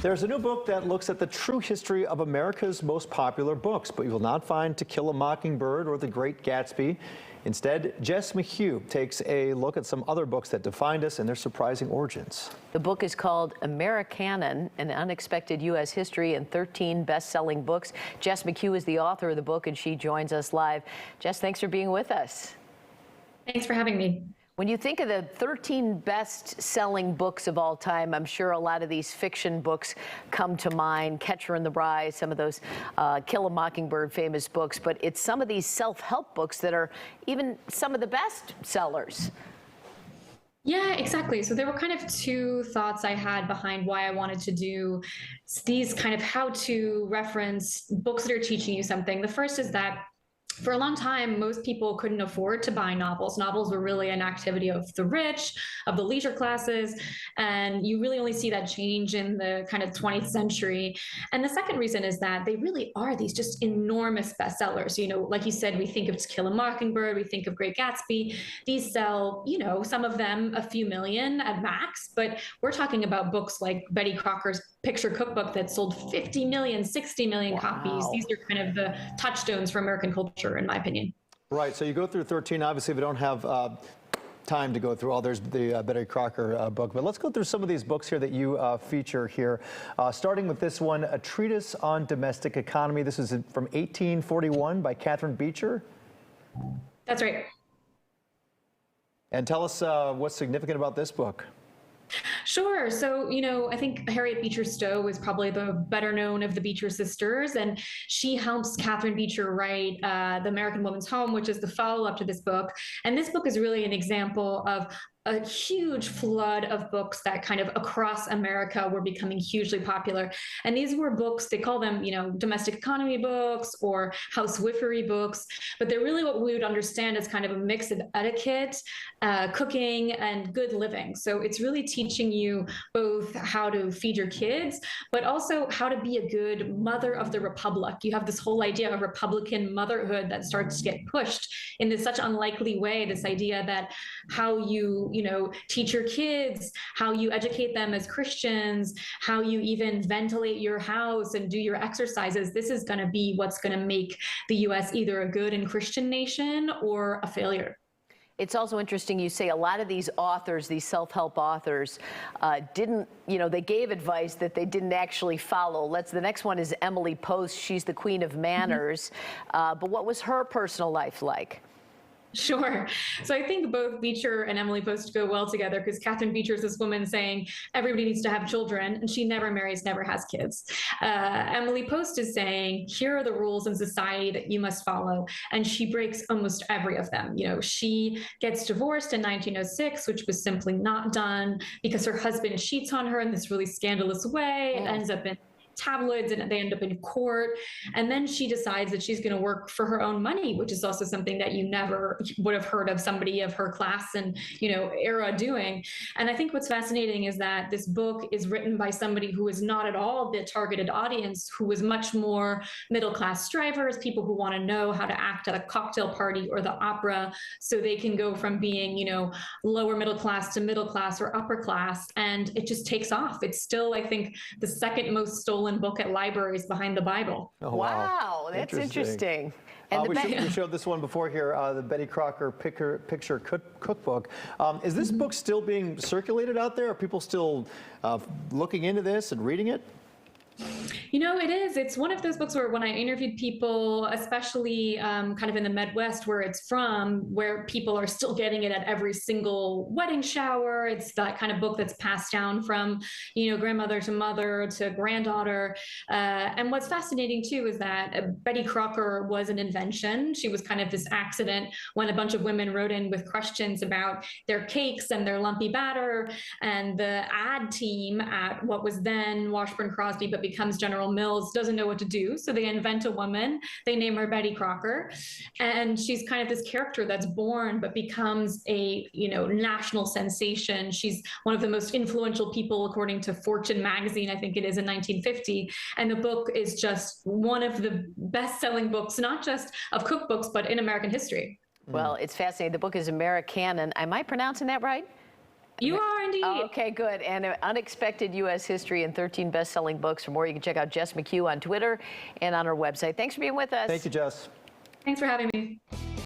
There's a new book that looks at the true history of America's most popular books, but you will not find To Kill a Mockingbird or The Great Gatsby. Instead, Jess McHugh takes a look at some other books that defined us and their surprising origins. The book is called Americanon, An Unexpected U.S. History in 13 Best-Selling Books. Jess McHugh is the author of the book, and she joins us live. Jess, thanks for being with us. Thanks for having me. When you think of the 13 best-selling books of all time, I'm sure a lot of these fiction books come to mind, Catcher in the Rye, some of those Kill a Mockingbird famous books, but it's some of these self-help books that are even some of the best sellers. Yeah, exactly. So there were kind of two thoughts I had behind why I wanted to do these kind of how-to reference books that are teaching you something. The first is that for a long time, most people couldn't afford to buy novels. Novels were really an activity of the rich, of the leisure classes, and you really only see that change in the kind of 20th century. And the second reason is that they really are these just enormous bestsellers. You know, like you said, we think of To Kill a Mockingbird, we think of Great Gatsby. These sell, you know, some of them a few million at max, but we're talking about books like Betty Crocker's picture cookbook that sold 50 million, 60 million copies. These are kind of the touchstones for American culture, in my opinion. Right, so you go through 13. Obviously, we don't have time to go through all. There's the Betty Crocker book, but let's go through some of these books here that you feature here. Starting with this one, A Treatise on Domestic Economy. This is from 1841 by Catherine Beecher. That's right. And tell us what's significant about this book. Sure. So, you know, I think Harriet Beecher Stowe is probably the better known of the Beecher sisters, and she helps Catherine Beecher write The American Woman's Home, which is the follow-up to this book. And this book is really an example of a huge flood of books that kind of across America were becoming hugely popular. And these were books, they call them, you know, domestic economy books or housewifery books, but they're really what we would understand as kind of a mix of etiquette, cooking, and good living. So it's really teaching you both how to feed your kids, but also how to be a good mother of the republic. You have this whole idea of Republican motherhood that starts to get pushed in this such unlikely way, this idea that how you know, teach your kids, how you educate them as Christians, how you even ventilate your house and do your exercises. This is going to be what's going to make the U.S. either a good and Christian nation or a failure. It's also interesting you say a lot of these authors, these self-help authors, didn't, you know, they gave advice that they didn't actually follow. The next one is Emily Post. She's the queen of manners. But what was her personal life like? Sure. So I think both Beecher and Emily Post go well together because Catherine Beecher is this woman saying everybody needs to have children, and she never marries, never has kids. Emily Post is saying, here are the rules in society that you must follow, and she breaks almost every of them. You know, she gets divorced in 1906, which was simply not done because her husband cheats on her in this really scandalous way. It ends up in tabloids and they end up in court. And then she decides that she's going to work for her own money, which is also something that you never would have heard of somebody of her class and, you know, era doing. And I think what's fascinating is that this book is written by somebody who is not at all the targeted audience, who was much more middle-class strivers, people who want to know how to act at a cocktail party or the opera so they can go from being, you know, lower middle class to middle class or upper class. And it just takes off. It's still, I think, the second most stolen book at libraries behind the Bible. Oh, wow, that's interesting. And we showed this one before here, the Betty Crocker picture cookbook. Is this book still being circulated out there? Are people still looking into this and reading it? You know, it is. It's one of those books where when I interviewed people, especially kind of in the Midwest where it's from, where people are still getting it at every single wedding shower. It's that kind of book that's passed down from, you know, grandmother to mother to granddaughter. And what's fascinating too is that Betty Crocker was an invention. She was kind of this accident when a bunch of women wrote in with questions about their cakes and their lumpy batter. And the ad team at what was then Washburn Crosby, but becomes General Mills, doesn't know what to do. So they invent a woman, they name her Betty Crocker. And she's kind of this character that's born, but becomes a, you know, national sensation. She's one of the most influential people, according to Fortune magazine, I think it is in 1950. And the book is just one of the best-selling books, not just of cookbooks, but in American history. Well, it's fascinating. The book is Americanon. Am I pronouncing that right? You are indeed. Okay, good. And Unexpected U.S. History and 13 best-selling books. For more, you can check out Jess McHugh on Twitter and on our website. Thanks for being with us. Thank you, Jess. Thanks for having me.